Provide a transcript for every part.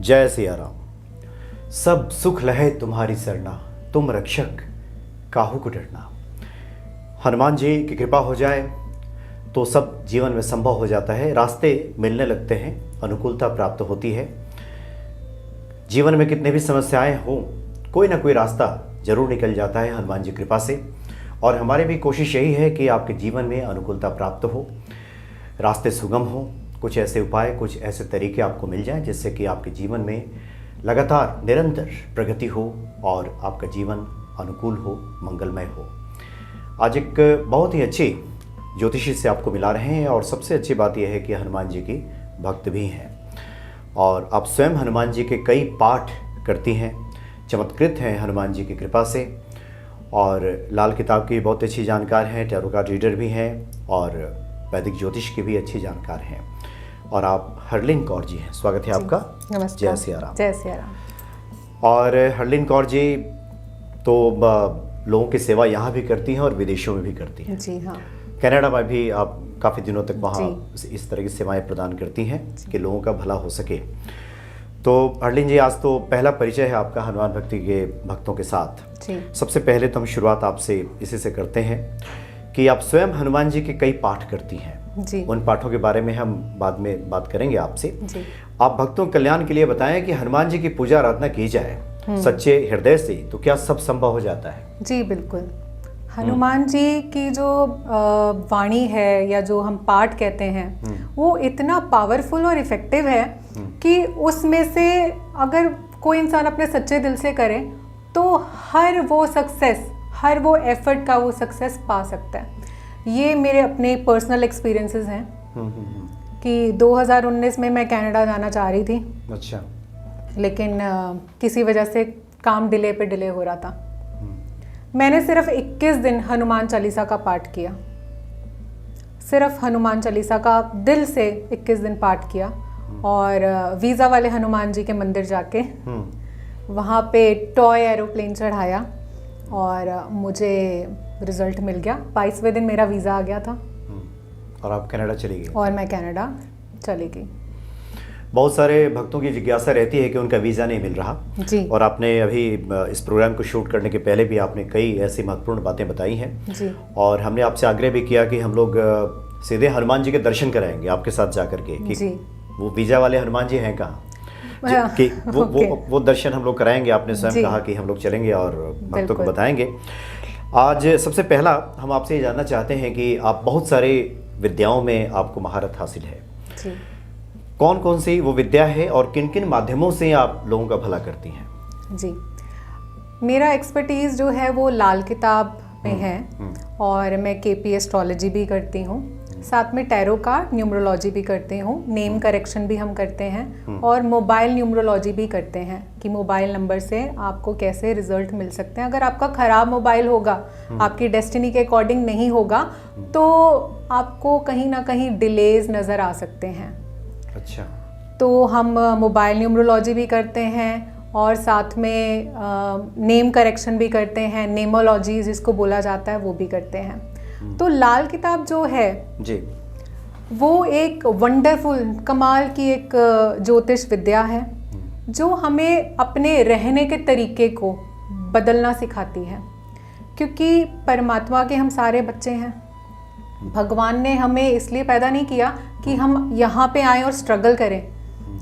जय सिया राम। सब सुख लहे तुम्हारी सरना, तुम रक्षक काहू को डरना। हनुमान जी की कृपा हो जाए तो सब जीवन में संभव हो जाता है, रास्ते मिलने लगते हैं, अनुकूलता प्राप्त होती है। जीवन में कितने भी समस्याएं हों, कोई ना कोई रास्ता जरूर निकल जाता है हनुमान जी कृपा से। और हमारी भी कोशिश यही है कि आपके जीवन में अनुकूलता प्राप्त हो, रास्ते सुगम हो, कुछ ऐसे उपाय, कुछ ऐसे तरीके आपको मिल जाएं जिससे कि आपके जीवन में लगातार निरंतर प्रगति हो और आपका जीवन अनुकूल हो, मंगलमय हो। आज एक बहुत ही अच्छी ज्योतिषी से आपको मिला रहे हैं और सबसे अच्छी बात यह है कि हनुमान जी की भक्त भी हैं और आप स्वयं हनुमान जी के कई पाठ करती हैं, चमत्कृत हैं हनुमान जी की कृपा से। और लाल किताब की बहुत अच्छी जानकार हैं, टैरो कार्ड रीडर भी हैं और वैदिक ज्योतिष की भी अच्छी जानकार हैं। और आप हरलीन कौर जी हैं, स्वागत है आपका। नमस्कार। जय सिया राम। जय सिया राम। और हरलीन कौर जी तो लोगों की सेवा यहाँ भी करती हैं और विदेशों में भी करती हैं। जी हाँ। कनाडा में भी आप काफ़ी दिनों तक वहाँ इस तरह की सेवाएं प्रदान करती हैं कि लोगों का भला हो सके। तो हरलीन जी, आज तो पहला परिचय है आपका हनुमान भक्ति के भक्तों के साथ। जी। सबसे पहले तो हम शुरुआत आपसे इसी से करते हैं कि आप स्वयं हनुमान जी के कई पाठ करती हैं। जी। उन पाठों के बारे में हम बाद में बात करेंगे आपसे। जी। आप भक्तों के कल्याण के लिए बताएं कि हनुमान जी की पूजा आराधना की जाए सच्चे हृदय से तो क्या सब संभव हो जाता है? जी बिल्कुल। हनुमान जी की जो वाणी है या जो हम पाठ कहते हैं वो इतना पावरफुल और इफेक्टिव है कि उसमें से अगर कोई इंसान अपने सच्चे दिल से करे तो हर वो सक्सेस, हर वो एफर्ट का वो सक्सेस पा सकता है। ये मेरे अपने पर्सनल एक्सपीरियंसेस हैं कि 2019 में मैं कनाडा जाना चाह रही थी। अच्छा। लेकिन किसी वजह से काम डिले पे डिले हो रहा था। मैंने सिर्फ 21 दिन हनुमान चालीसा का पाठ किया, सिर्फ हनुमान चालीसा का दिल से 21 दिन पाठ किया और वीज़ा वाले हनुमान जी के मंदिर जाके वहाँ पे टॉय एरोप्लेन चढ़ाया और मुझे रिजल्ट मिल गया। 22वें दिन मेरा वीज़ा आ गया था और आप कनाडा चली गई। और मैं कनाडा चली गई। बहुत सारे भक्तों की जिज्ञासा रहती है कि उनका वीज़ा नहीं मिल रहा। जी। और आपने अभी इस प्रोग्राम को शूट करने के पहले भी आपने कई ऐसी महत्वपूर्ण बातें बताई हैं। जी। और हमने आपसे आग्रह भी किया कि हम लोग सीधे हनुमान जी के दर्शन कराएंगे आपके साथ जाकर के कि जी। वो वीज़ा वाले हनुमान जी हैं कहाँ, कि वो दर्शन हम लोग कराएंगे। आपने स्वयं कहा कि हम लोग चलेंगे और भक्तों को बताएंगे। आज सबसे पहला हम आपसे ये जानना चाहते हैं कि आप बहुत सारे विद्याओं में आपको महारत हासिल है। जी। कौन कौन सी वो विद्या है और किन किन माध्यमों से आप लोगों का भला करती हैं? जी, मेरा एक्सपर्टीज़ जो है वो लाल किताब में है और मैं केपी एस्ट्रोलॉजी भी करती हूँ, साथ में टैरो कार्ड न्यूमरोलॉजी भी करती हूँ, नेम करेक्शन भी हम करते हैं और मोबाइल न्यूमरोलॉजी भी करते हैं कि मोबाइल नंबर से आपको कैसे रिजल्ट मिल सकते हैं। अगर आपका ख़राब मोबाइल होगा, आपकी डेस्टिनी के अकॉर्डिंग नहीं होगा तो आपको कहीं ना कहीं डिलेज नज़र आ सकते हैं। अच्छा। तो हम मोबाइल न्यूमरोलॉजी भी करते हैं और साथ में नेम करेक्शन भी करते हैं, नेमोलॉजी जिसको बोला जाता है वो भी करते हैं। तो लाल किताब जो है जी, वो एक वंडरफुल कमाल की एक ज्योतिष विद्या है जो हमें अपने रहने के तरीके को बदलना सिखाती है। क्योंकि परमात्मा के हम सारे बच्चे हैं। भगवान ने हमें इसलिए पैदा नहीं किया कि हम यहाँ पे आए और स्ट्रगल करें।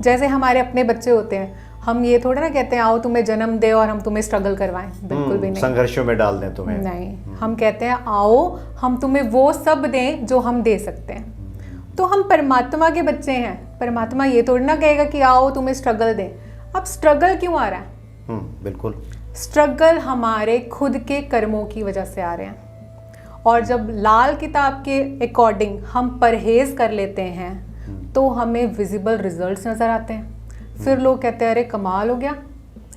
जैसे हमारे अपने बच्चे होते हैं, हम ये थोड़ा ना कहते हैं आओ तुम्हें जन्म दे और हम तुम्हें स्ट्रगल करवाएं, बिल्कुल भी नहीं। संघर्षों में डाल दें तुम्हें, नहीं। हम कहते हैं आओ हम तुम्हें वो सब दें जो हम दे सकते हैं। तो हम परमात्मा के बच्चे हैं। परमात्मा ये थोड़ा ना कहेगा कि आओ तुम्हें स्ट्रगल दें। अब स्ट्रगल क्यों आ रहा है? बिल्कुल। स्ट्रगल हमारे खुद के कर्मों की वजह से आ रहे हैं। और जब लाल किताब के अकॉर्डिंग हम परहेज कर लेते हैं तो हमें विजिबल रिजल्ट्स नज़र आते हैं। फिर लोग कहते हैं अरे कमाल हो गया,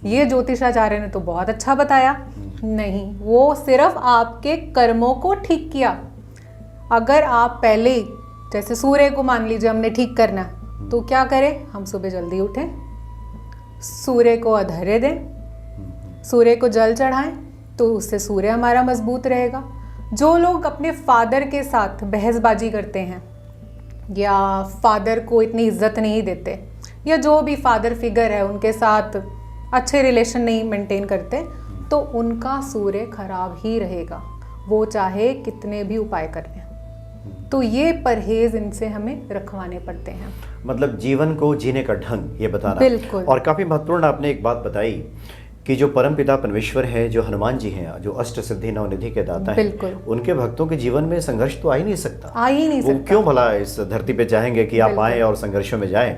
ये ज्योतिषाचार्य ने तो बहुत अच्छा बताया। नहीं, वो सिर्फ आपके कर्मों को ठीक किया। अगर आप पहले ही जैसे सूर्य को मान लीजिए हमने ठीक करना तो क्या करें? हम सुबह जल्दी उठें, सूर्य को अर्घ्य दें, सूर्य को जल चढ़ाएं तो उससे सूर्य हमारा मजबूत रहेगा। जो लोग अपने फादर के साथ बहसबाजी करते हैं या फादर को इतनी इज्जत नहीं देते या जो भी फादर फिगर है उनके साथ अच्छे रिलेशन नहीं मेंटेन करते, तो उनका सूर्य खराब ही रहेगा, वो चाहे कितने भी उपाय कर लें। तो ये परहेज इनसे हमें रखवाने पड़ते हैं। मतलब जीवन को जीने का ढंग ये बताना। बिल्कुल। और काफ़ी महत्वपूर्ण आपने एक बात बताई कि जो परमपिता परमेश्वर है, जो हनुमान जी हैं, जो अष्ट सिद्धि नवनिधि के दाता हैं, बिल्कुल। उनके भक्तों के जीवन में संघर्ष तो आ ही नहीं सकता। आ ही नहीं वो सकता। क्यों भला इस धरती पे चाहेंगे कि आप आएँ और संघर्षों में जाएं?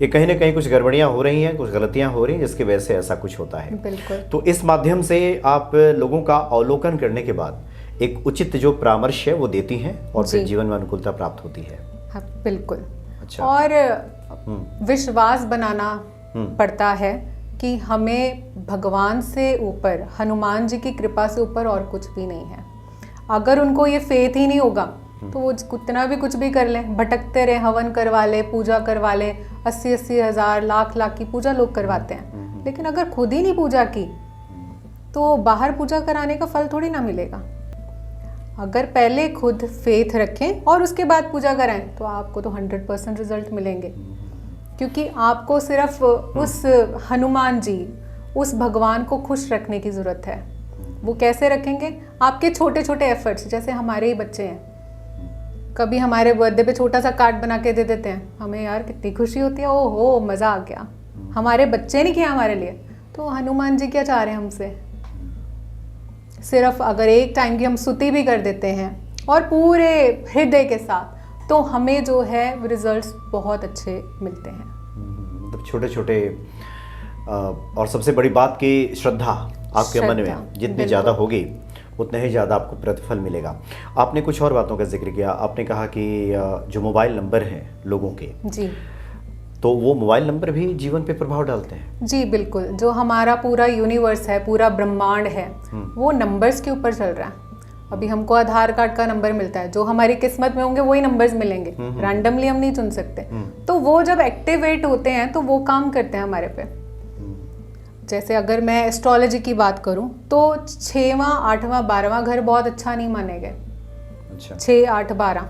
ये कहीं ना कहीं कुछ गड़बड़ियाँ हो रही हैं, कुछ गलतियाँ हो रही हैं, जिसकी वजह से ऐसा कुछ होता है। बिल्कुल। तो इस माध्यम से आप लोगों का अवलोकन करने के बाद एक उचित जो परामर्श है वो देती हैं और फिर जीवन में अनुकूलता प्राप्त होती है। हाँ, बिल्कुल। अच्छा। और विश्वास बनाना पड़ता है कि हमें भगवान से ऊपर, हनुमान जी की कृपा से ऊपर और कुछ भी नहीं है। अगर उनको ये फेथ ही नहीं होगा तो वो कितना भी कुछ भी कर लें, भटकते रहे, हवन करवा ले, पूजा करवा ले, 80-80 हज़ार, लाख की पूजा लोग करवाते हैं, लेकिन अगर खुद ही नहीं पूजा की तो बाहर पूजा कराने का फल थोड़ी ना मिलेगा। अगर पहले खुद फेथ रखें और उसके बाद पूजा कराएं तो आपको तो 100% रिजल्ट मिलेंगे, क्योंकि आपको सिर्फ उस हनुमान जी, उस भगवान को खुश रखने की ज़रूरत है। वो कैसे रखेंगे? आपके छोटे छोटे एफर्ट्स, जैसे हमारे ही बच्चे हैं, कभी हमारे बर्थडे पे छोटा सा कार्ड बना के दे देते हैं, हमें यार कितनी खुशी होती है, ओहो मज़ा आ गया। हमारे बच्चे नहीं किया हमारे लिए, तो हनुमान जी क्या चाह रहे हैं हमसे? सिर्फ अगर एक टाइम की हम स्तुति भी कर देते हैं और पूरे हृदय के साथ, तो हमें जो है रिजल्ट्स बहुत अच्छे मिलते हैं। मतलब छोटे छोटे और सबसे बड़ी बात की श्रद्धा आपके मन में जितनी ज़्यादा होगी उतना ही ज़्यादा आपको प्रतिफल मिलेगा। आपने कुछ और बातों का जिक्र किया। आपने कहा कि जो मोबाइल नंबर हैं लोगों के जी, तो वो मोबाइल नंबर भी जीवन पे प्रभाव डालते हैं। जी बिल्कुल। जो हमारा पूरा यूनिवर्स है, पूरा ब्रह्मांड है, वो नंबर्स के ऊपर चल रहा है। अभी हमको आधार कार्ड का नंबर मिलता है, जो हमारी किस्मत में होंगे वही नंबर्स मिलेंगे, रैंडमली हम नहीं चुन सकते। तो वो जब एक्टिवेट होते हैं तो वो काम करते हैं हमारे पे। जैसे अगर मैं एस्ट्रोलॉजी की बात करूं तो 6वां, 8वां, 12वां घर बहुत अच्छा नहीं माने गए। अच्छा। 6, 8, 12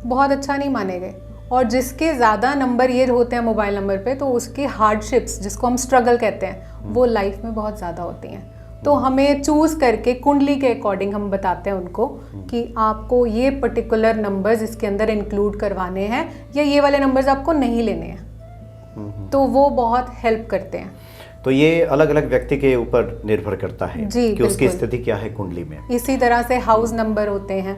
बहुत अच्छा नहीं माने गए। और जिसके ज़्यादा नंबर ये होते हैं मोबाइल नंबर पे, तो उसकी हार्डशिप्स, जिसको हम स्ट्रगल कहते हैं, वो लाइफ में बहुत ज़्यादा होती हैं। तो हमें चूज़ करके कुंडली के अकॉर्डिंग हम बताते हैं उनको कि आपको ये पर्टिकुलर नंबर्स इसके अंदर इंक्लूड करवाने हैं या ये वाले नंबर्स आपको नहीं लेने हैं। तो वो बहुत हेल्प करते हैं। तो ये अलग अलग व्यक्ति के ऊपर निर्भर करता है जी, कि उसकी स्थिति क्या है कुंडली में। इसी तरह से हाउस नंबर होते हैं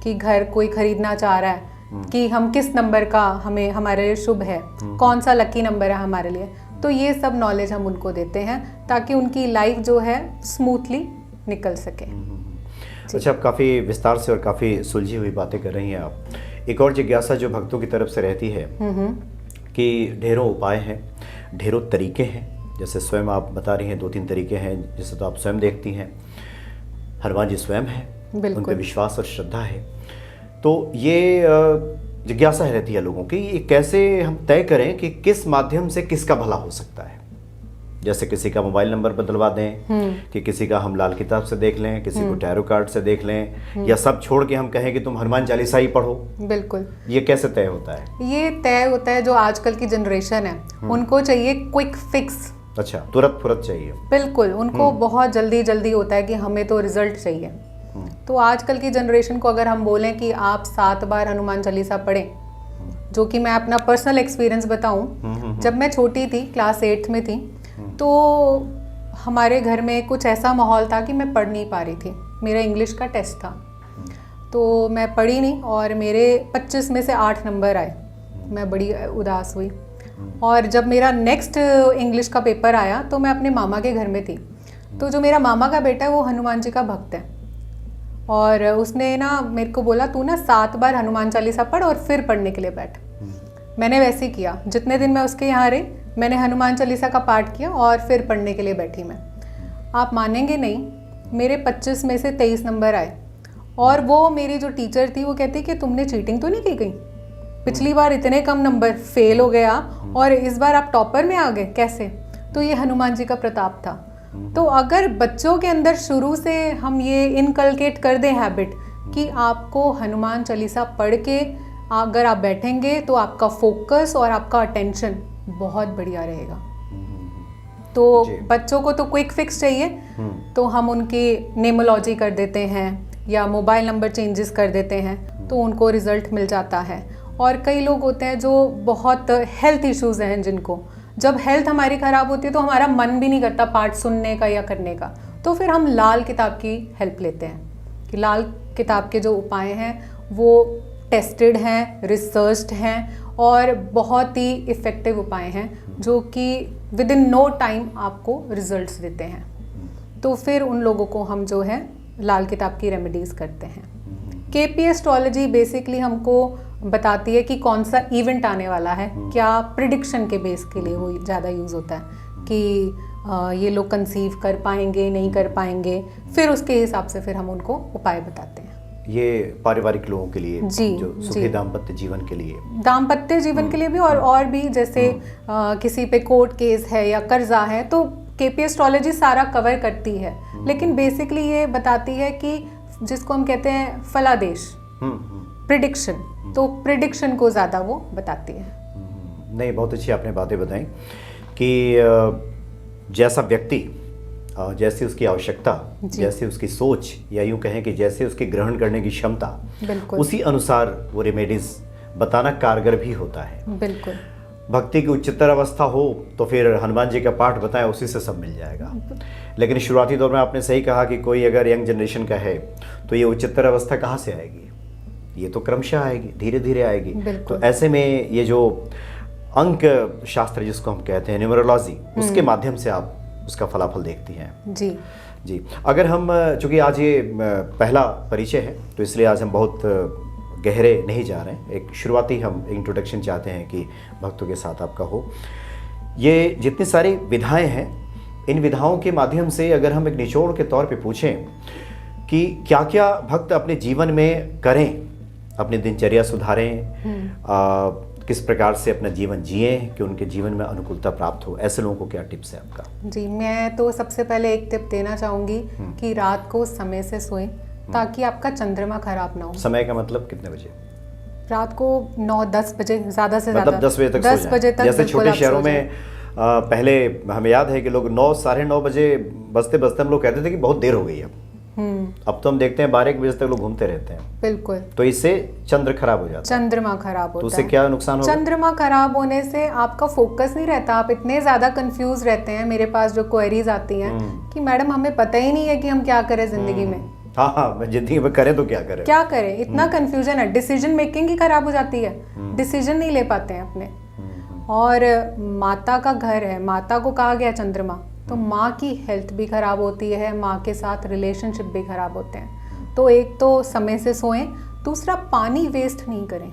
कि घर कोई खरीदना चाह रहा है कि हम किस नंबर का हमें हमारे लिए शुभ है, कौन सा लकी नंबर है हमारे लिए। तो ये सब नॉलेज हम उनको देते हैं ताकि उनकी लाइफ जो है स्मूथली निकल सके। अच्छा, आप काफ़ी विस्तार से और काफ़ी सुलझी हुई बातें कर रही हैं आप। एक और जिज्ञासा जो भक्तों की तरफ से रहती है कि ढेरों उपाय हैं, ढेरों तरीके हैं, जैसे स्वयं आप बता रही हैं 2-3 तरीके हैं, जैसे तो आप स्वयं देखती हैं, हनुमान जी स्वयं हैं, उन पर विश्वास और श्रद्धा है। तो ये जिज्ञासा रहती है लोगों की, ये कैसे हम तय करें कि किस माध्यम से किसका भला हो सकता है। जैसे किसी का मोबाइल नंबर बदलवा दें, कि किसी का हम लाल किताब से देख लें, किसी को टैरो कार्ड से देख लें, या सब छोड़ के हम कहें कि तुम हनुमान चालीसा ही पढ़ो। बिल्कुल। ये कैसे तय होता है? ये तय होता है जो आजकल की जनरेशन है, उनको चाहिए क्विक फिक्स। अच्छा, तुरंत फुरत चाहिए। बिल्कुल, उनको बहुत जल्दी जल्दी होता है कि हमें तो रिजल्ट चाहिए। तो आजकल की जनरेशन को अगर हम बोलें कि आप 7 बार हनुमान चालीसा पढ़ें, जो कि मैं अपना पर्सनल एक्सपीरियंस बताऊं, जब मैं छोटी थी, क्लास 8 में थी, तो हमारे घर में कुछ ऐसा माहौल था कि मैं पढ़ नहीं पा रही थी। मेरा इंग्लिश का टेस्ट था, तो मैं पढ़ी नहीं और मेरे 25 में से 8 नंबर आए। मैं बड़ी उदास हुई। और जब मेरा नेक्स्ट इंग्लिश का पेपर आया तो मैं अपने मामा के घर में थी। तो जो मेरा मामा का बेटा है वो हनुमान जी का भक्त है, और उसने ना मेरे को बोला तू ना 7 बार हनुमान चालीसा पढ़ और फिर पढ़ने के लिए बैठ। मैंने वैसे ही किया। जितने दिन मैं उसके यहाँ रही, मैंने हनुमान चालीसा का पाठ किया और फिर पढ़ने के लिए बैठी मैं। आप मानेंगे नहीं, मेरे 25 में से 23 नंबर आए। और वो मेरी जो टीचर थी वो कहती कि तुमने चीटिंग तो नहीं की कहीं? पिछली बार इतने कम नंबर, फेल हो गया और इस बार आप टॉपर में आ गए, कैसे? तो ये हनुमान जी का प्रताप था। तो अगर बच्चों के अंदर शुरू से हम ये इनकलकेट कर दें हैबिट कि आपको हनुमान चालीसा पढ़ के अगर आप बैठेंगे तो आपका फोकस और आपका अटेंशन बहुत बढ़िया रहेगा। तो जी। बच्चों को तो क्विक फिक्स चाहिए, तो हम उनकी नेमोलॉजी कर देते हैं या मोबाइल नंबर चेंजेस कर देते हैं, तो उनको रिजल्ट मिल जाता है। और कई लोग होते हैं जो बहुत हेल्थ इश्यूज हैं, जिनको जब हेल्थ हमारी ख़राब होती है तो हमारा मन भी नहीं करता पाठ सुनने का या करने का, तो फिर हम लाल किताब की हेल्प लेते हैं कि लाल किताब के जो उपाय हैं वो टेस्टेड हैं, रिसर्च्ड हैं और बहुत ही इफ़ेक्टिव उपाय हैं जो कि विद इन नो टाइम आपको रिजल्ट्स देते हैं। तो फिर उन लोगों को हम जो है लाल किताब की रेमेडीज़ करते हैं। केपी एस्ट्रोलॉजी बेसिकली हमको बताती है कि कौन सा इवेंट आने वाला है, क्या प्रिडिक्शन के बेस के लिए वो ज़्यादा यूज़ होता है कि ये लोग कंसीव कर पाएंगे नहीं कर पाएंगे, फिर उसके हिसाब से फिर हम उनको उपाय बताते हैं। ये पारिवारिक लोगों के लिए जी, जो सुखी दाम्पत्य जीवन के लिए, दाम्पत्य जीवन के लिए भी और भी जैसे किसी पे कोर्ट केस है या कर्जा है तो केपी एस्ट्रोलॉजी सारा कवर करती है, लेकिन बेसिकली ये बताती है कि जिसको हम कहते हैं फलादेश, प्रिडिक्शन, तो प्रिडिक्शन को ज़्यादा वो बताती है। नहीं, बहुत अच्छी आपने बातें बताई कि जैसा व्यक्ति, जैसी उसकी आवश्यकता, जैसी उसकी सोच, या यूं कहें कि जैसे उसकी ग्रहण करने की क्षमता, बिल्कुल उसी अनुसार वो रेमेडीज बताना कारगर भी होता है। बिल्कुल। भक्ति की उच्चतर अवस्था हो तो फिर हनुमान जी का पाठ बताएं, उसी से सब मिल जाएगा। लेकिन शुरुआती दौर में आपने सही कहा कि कोई अगर यंग जनरेशन का है तो ये उच्चतर अवस्था कहाँ से आएगी? ये तो क्रमशः आएगी, धीरे धीरे आएगी। तो ऐसे में ये जो अंक शास्त्र जिसको हम कहते हैं न्यूमरोलॉजी, उसके माध्यम से आप उसका फलाफल देखती हैं। जी जी। अगर हम, चूँकि आज ये पहला परिचय है तो इसलिए आज हम बहुत गहरे नहीं जा रहे हैं, एक शुरुआती हम इंट्रोडक्शन चाहते हैं कि भक्तों के साथ आपका हो। ये जितनी सारी विधाएं हैं, इन विधाओं के माध्यम से अगर हम एक निचोड़ के तौर पे पूछें कि क्या क्या भक्त अपने जीवन में करें, अपनी दिनचर्या सुधारें, किस प्रकार से अपना जीवन जिएं कि उनके जीवन में अनुकूलता प्राप्त हो, ऐसे लोगों को क्या टिप्स है आपका? जी, मैं तो सबसे पहले एक टिप देना चाहूँगी कि रात को समय से सोएं ताकि आपका चंद्रमा खराब ना हो। समय का मतलब कितने बजे? रात को 9-10 बजे, ज़्यादा से ज़्यादा मतलब 10 बजे तक 10 बजे तक। जैसे छोटे शहरों में पहले हमें याद है कि लोग 9 साढ़े 9 बजे बजते बजते हम लोग कहते थे कि बहुत देर हो गई अब तो हम देखते हैं 12-1 बजे तक लोग घूमते रहते हैं। बिल्कुल। तो इससे चंद्र खराब हो जाता है, चंद्रमा खराब होता है। तो उससे क्या नुकसान होगा? चंद्रमा खराब होने से आपका फोकस नहीं रहता, आप इतने ज़्यादा कंफ्यूज रहते हैं। मेरे पास जो क्वेरीज आती हैं कि मैडम हमें पता ही नहीं है कि हम क्या करें ज़िंदगी में। हाँ, जिंदगी में करें तो क्या करें, क्या करें, इतना कंफ्यूजन है, डिसीजन मेकिंग ही खराब हो जाती है, डिसीजन नहीं ले पाते हैं अपने। और माता का घर है, माता को कहा गया चंद्रमा, तो माँ की हेल्थ भी खराब होती है, माँ के साथ रिलेशनशिप भी खराब होते हैं। तो एक तो समय से सोएं, दूसरा पानी वेस्ट नहीं करें।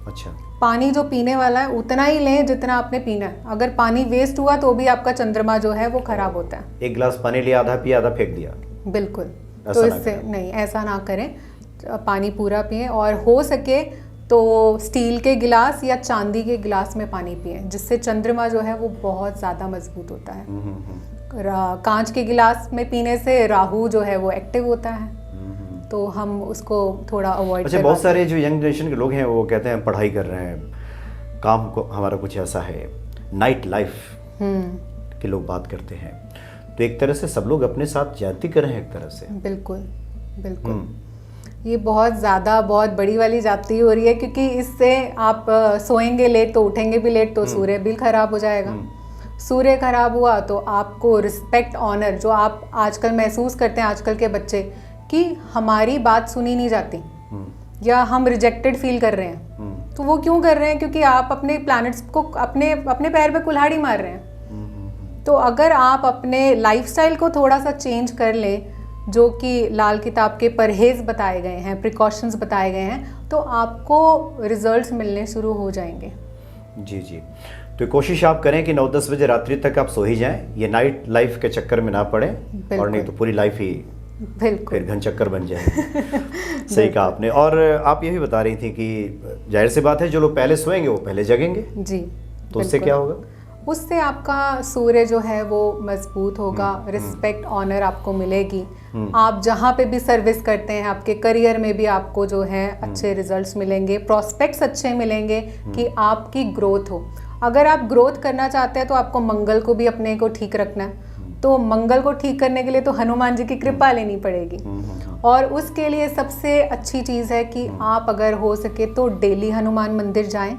अच्छा, पानी जो पीने वाला है उतना ही लें जितना आपने पीना है। अगर पानी वेस्ट हुआ तो भी आपका चंद्रमा जो है वो खराब होता है। एक गिलास पानी लिया, आधा पिया, आधा फेंक दिया, बिल्कुल। तो इससे नहीं, ऐसा ना करें, पानी पूरा पिएं और हो सके तो स्टील के गिलास या चांदी के गिलास में पानी पिएं, जिससे चंद्रमा जो है वो बहुत ज़्यादा मजबूत होता है। कांच के गिलास में पीने से राहु जो है वो एक्टिव होता है, तो हम उसको थोड़ा अवॉइड अच्छा, बहुत सारे जो यंग जनरेशन के लोग हैं वो कहते हैं पढ़ाई कर रहे हैं, काम को हमारा कुछ ऐसा है, नाइट लाइफ के लोग बात करते हैं, तो एक तरह से सब लोग अपने साथ ज्यादती कर रहे हैं एक तरह से। बिल्कुल बिल्कुल। ये बहुत ज़्यादा, बहुत बड़ी वाली जाती हो रही है, क्योंकि इससे आप सोएंगे लेट तो उठेंगे भी लेट, तो सूर्य भी खराब हो जाएगा। सूर्य खराब हुआ तो आपको रिस्पेक्ट, ऑनर जो आप आजकल महसूस करते हैं, आजकल के बच्चे, कि हमारी बात सुनी नहीं जाती या हम रिजेक्टेड फील कर रहे हैं, तो वो क्यों कर रहे हैं? क्योंकि आप अपने प्लैनेट्स को अपने पैर पे कुल्हाड़ी मार रहे हैं। तो अगर आप अपने लाइफस्टाइल को थोड़ा सा चेंज कर लें, जो कि लाल किताब के परहेज बताए गए हैं, प्रिकॉशंस बताए गए हैं, तो आपको रिजल्ट्स मिलने शुरू हो जाएंगे। जी जी। तो कोशिश आप करें कि 9-10 बजे रात्रि तक आप सो ही जाएं, ये नाइट लाइफ के चक्कर में ना पड़े, और नहीं तो पूरी लाइफ ही बिल्कुल फिर घन चक्कर बन जाए। सही कहा आपने। और आप ये भी बता रही थी कि जाहिर सी बात है जो लोग पहले सोएंगे वो पहले जगेंगे जी, तो उससे क्या होगा? उससे आपका सूर्य जो है वो मजबूत होगा, रिस्पेक्ट, ऑनर आपको मिलेगी। आप जहाँ पे भी सर्विस करते हैं, आपके करियर में भी आपको जो है अच्छे रिजल्ट्स मिलेंगे, प्रॉस्पेक्ट्स अच्छे मिलेंगे कि आपकी ग्रोथ हो। अगर आप ग्रोथ करना चाहते हैं तो आपको मंगल को भी अपने को ठीक रखना है। तो मंगल को ठीक करने के लिए तो हनुमान जी की कृपा लेनी पड़ेगी। और उसके लिए सबसे अच्छी चीज़ है कि आप अगर हो सके तो डेली हनुमान मंदिर जाएं।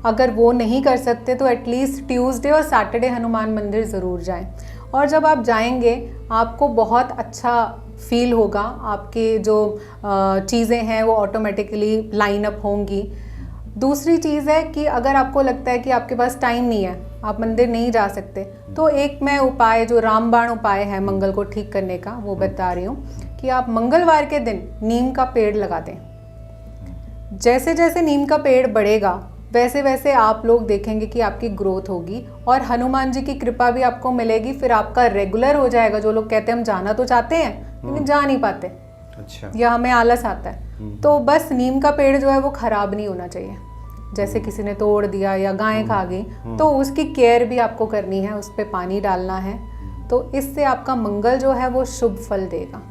अगर वो नहीं कर सकते तो एटलीस्ट ट्यूसडे और सैटरडे हनुमान मंदिर ज़रूर जाएं। और जब आप जाएंगे आपको बहुत अच्छा फील होगा, आपके जो चीज़ें हैं वो ऑटोमेटिकली लाइन अप होंगी। दूसरी चीज़ है कि अगर आपको लगता है कि आपके पास टाइम नहीं है, आप मंदिर नहीं जा सकते, तो एक मैं उपाय जो रामबाण उपाय है मंगल को ठीक करने का वो बता रही हूँ कि आप मंगलवार के दिन नीम का पेड़ लगा दें। जैसे जैसे नीम का पेड़ बढ़ेगा वैसे वैसे आप लोग देखेंगे कि आपकी ग्रोथ होगी और हनुमान जी की कृपा भी आपको मिलेगी। फिर आपका रेगुलर हो जाएगा। जो लोग कहते हैं हम जाना तो चाहते हैं लेकिन जा नहीं पाते, अच्छा, या हमें आलस आता है, तो बस नीम का पेड़ जो है वो खराब नहीं होना चाहिए। जैसे किसी ने तोड़ दिया या गायें खा गई तो उसकी केयर भी आपको करनी है, उस पर पानी डालना है। तो इससे आपका मंगल जो है वो शुभ फल देगा।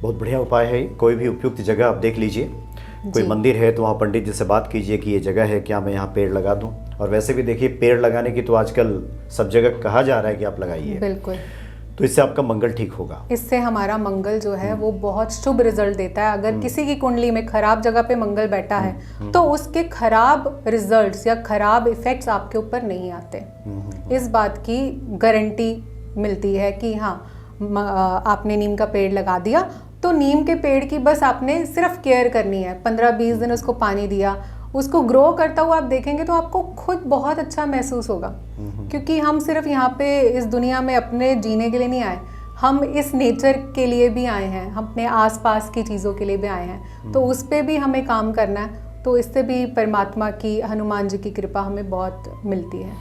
बहुत बढ़िया उपाय है। कोई भी उपयुक्त जगह आप देख लीजिए, कोई मंदिर है तो वहाँ पंडित जी से बात कीजिए कि ये जगह है, क्या मैं यहाँ पेड़ लगा दूँ। और वैसे भी देखिए पेड़ लगाने की तो आजकल सब जगह कहा जा रहा है कि आप लगाइए, बिल्कुल, तो इससे आपका मंगल ठीक होगा। इससे हमारा मंगल जो है वो बहुत शुभ रिजल्ट देता है। अगर किसी की कुंडली में खराब जगह पे मंगल बैठा है तो उसके खराब रिजल्ट्स या खराब इफेक्ट्स आपके ऊपर नहीं आते। इस बात की गारंटी मिलती है कि हाँ आपने नीम का पेड़ लगा दिया तो नीम के पेड़ की बस आपने सिर्फ केयर करनी है। 15-20 दिन उसको पानी दिया, उसको ग्रो करता हुआ आप देखेंगे तो आपको खुद बहुत अच्छा महसूस होगा। क्योंकि हम सिर्फ यहाँ पे इस दुनिया में अपने जीने के लिए नहीं आए, हम इस नेचर के लिए भी आए हैं, हम अपने आसपास की चीज़ों के लिए भी आए हैं। तो उस पर भी हमें काम करना है। तो इससे भी परमात्मा की, हनुमान जी की कृपा हमें बहुत मिलती है।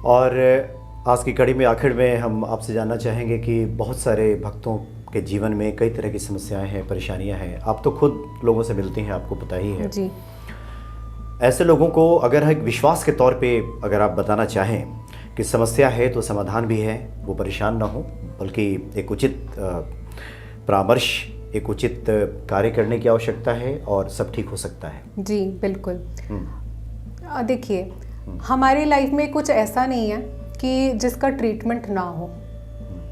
और आज की कड़ी में आखिर में हम आपसे जानना चाहेंगे कि बहुत सारे भक्तों के जीवन में कई तरह की समस्याएं हैं, परेशानियां हैं। आप तो खुद लोगों से मिलती हैं, आपको पता ही है जी। ऐसे लोगों को अगर एक विश्वास के तौर पे अगर आप बताना चाहें कि समस्या है तो समाधान भी है, वो परेशान ना हो, बल्कि एक उचित परामर्श, एक उचित कार्य करने की आवश्यकता है और सब ठीक हो सकता है। जी बिल्कुल। देखिए हमारी लाइफ में कुछ ऐसा नहीं है कि जिसका ट्रीटमेंट ना हो।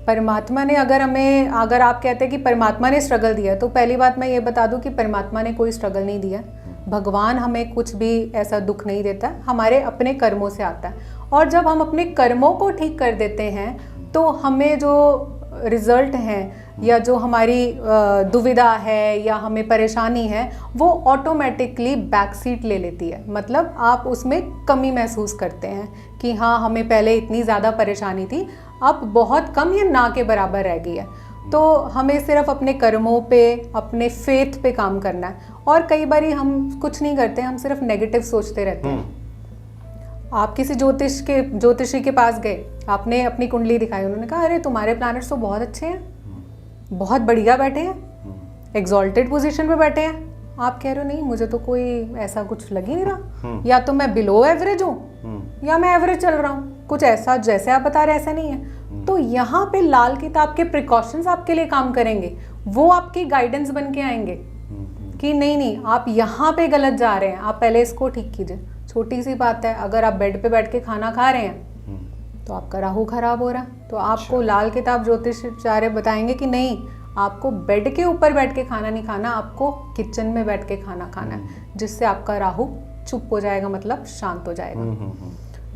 परमात्मा ने अगर आप कहते हैं कि परमात्मा ने स्ट्रगल दिया, तो पहली बात मैं ये बता दूं कि परमात्मा ने कोई स्ट्रगल नहीं दिया। भगवान हमें कुछ भी ऐसा दुख नहीं देता, हमारे अपने कर्मों से आता है। और जब हम अपने कर्मों को ठीक कर देते हैं तो हमें जो रिजल्ट हैं या जो हमारी दुविधा है या हमें परेशानी है वो ऑटोमेटिकली बैक सीट ले लेती है। मतलब आप उसमें कमी महसूस करते हैं कि हाँ हमें पहले इतनी ज़्यादा परेशानी थी, अब बहुत कम या ना के बराबर रह गई है। तो हमें सिर्फ अपने कर्मों पे, अपने फेथ पे काम करना है। और कई बार हम कुछ नहीं करते, हम सिर्फ नेगेटिव सोचते रहते हैं। आप किसी ज्योतिषी के पास गए, आपने अपनी कुंडली दिखाई, उन्होंने कहा अरे तुम्हारे प्लैनेट्स तो बहुत अच्छे हैं, बहुत बढ़िया बैठे हैं, एग्जॉल्टेड पोजीशन पे बैठे हैं। आप कह रहे हो नहीं मुझे तो कोई ऐसा कुछ लग ही नहीं रहा, या तो मैं बिलो एवरेज हूँ या मैं एवरेज चल रहा हूँ, कुछ ऐसा जैसे आप बता रहे ऐसा नहीं है। तो यहाँ पे लाल किताब के प्रिकॉशंस आपके लिए काम करेंगे, वो आपकी गाइडेंस बन के आएंगे कि नहीं आप यहाँ पे गलत जा रहे हैं, आप पहले इसको ठीक कीजिए। छोटी सी बात है, अगर आप बेड पे बैठ के खाना खा रहे हैं तो आपका राहु खराब हो रहा है, तो आपको लाल किताब ज्योतिषाचार्य बताएंगे कि नहीं आपको बेड के ऊपर बैठ के खाना नहीं खाना, आपको किचन में बैठ के खाना खाना है, जिससे आपका राहु चुप हो जाएगा, मतलब शांत हो जाएगा।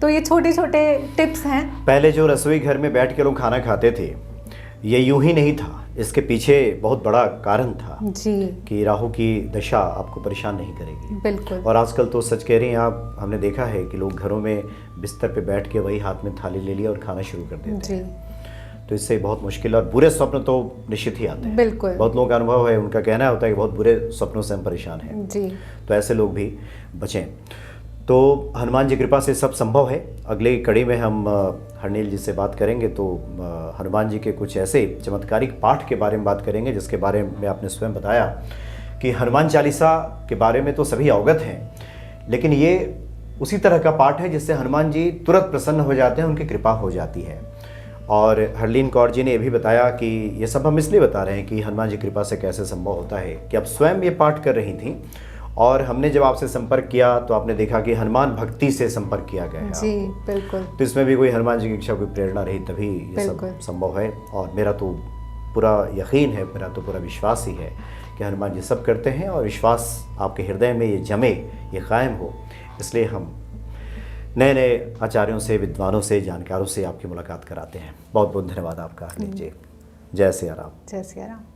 तो ये छोटे छोटे टिप्स हैं। पहले जो रसोई घर में बैठ के लोग खाना खाते थे ये यूं ही नहीं था, इसके पीछे बहुत बड़ा कारण था जी कि राहु की दशा आपको परेशान नहीं करेगी। बिल्कुल। और आजकल तो सच कह रही हैं आप, हमने देखा है कि लोग घरों में बिस्तर पे बैठ के वही हाथ में थाली ले लिया और खाना शुरू कर देते हैं। तो इससे बहुत मुश्किल और बुरे स्वप्न तो निश्चित ही आते हैं। बिल्कुल। बहुत लोगों का अनुभव है, उनका कहना होता है कि बहुत बुरे स्वप्नों से हम परेशान हैं जी। तो ऐसे लोग भी बचें। तो हनुमान जी कृपा से सब संभव है। अगले कड़ी में हम हरनील जी से बात करेंगे तो हनुमान जी के कुछ ऐसे चमत्कारिक पाठ के बारे में बात करेंगे जिसके बारे में आपने स्वयं बताया कि हनुमान चालीसा के बारे में तो सभी अवगत हैं, लेकिन ये उसी तरह का पाठ है जिससे हनुमान जी तुरंत प्रसन्न हो जाते हैं, उनकी कृपा हो जाती है। और हरलीन कौर जी ने ये भी बताया कि ये सब हम इसलिए बता रहे हैं कि हनुमान जी कृपा से कैसे संभव होता है कि अब स्वयं ये पाठ कर रही थी और हमने जब आपसे संपर्क किया तो आपने देखा कि हनुमान भक्ति से संपर्क किया गया है जी आपको। बिल्कुल। तो इसमें भी कोई हनुमान जी की इच्छा, कोई प्रेरणा रही तभी ये सब बिल्कुल। संभव है। और मेरा तो पूरा यकीन है, मेरा तो पूरा विश्वास ही है कि हनुमान जी सब करते हैं, और विश्वास आपके हृदय में ये जमे, ये कायम हो, इसलिए हम नए नए आचार्यों से, विद्वानों से, जानकारों से आपकी मुलाकात कराते हैं। बहुत बहुत धन्यवाद आपका अनिल जी। जय सिया राम। जय सिया राम।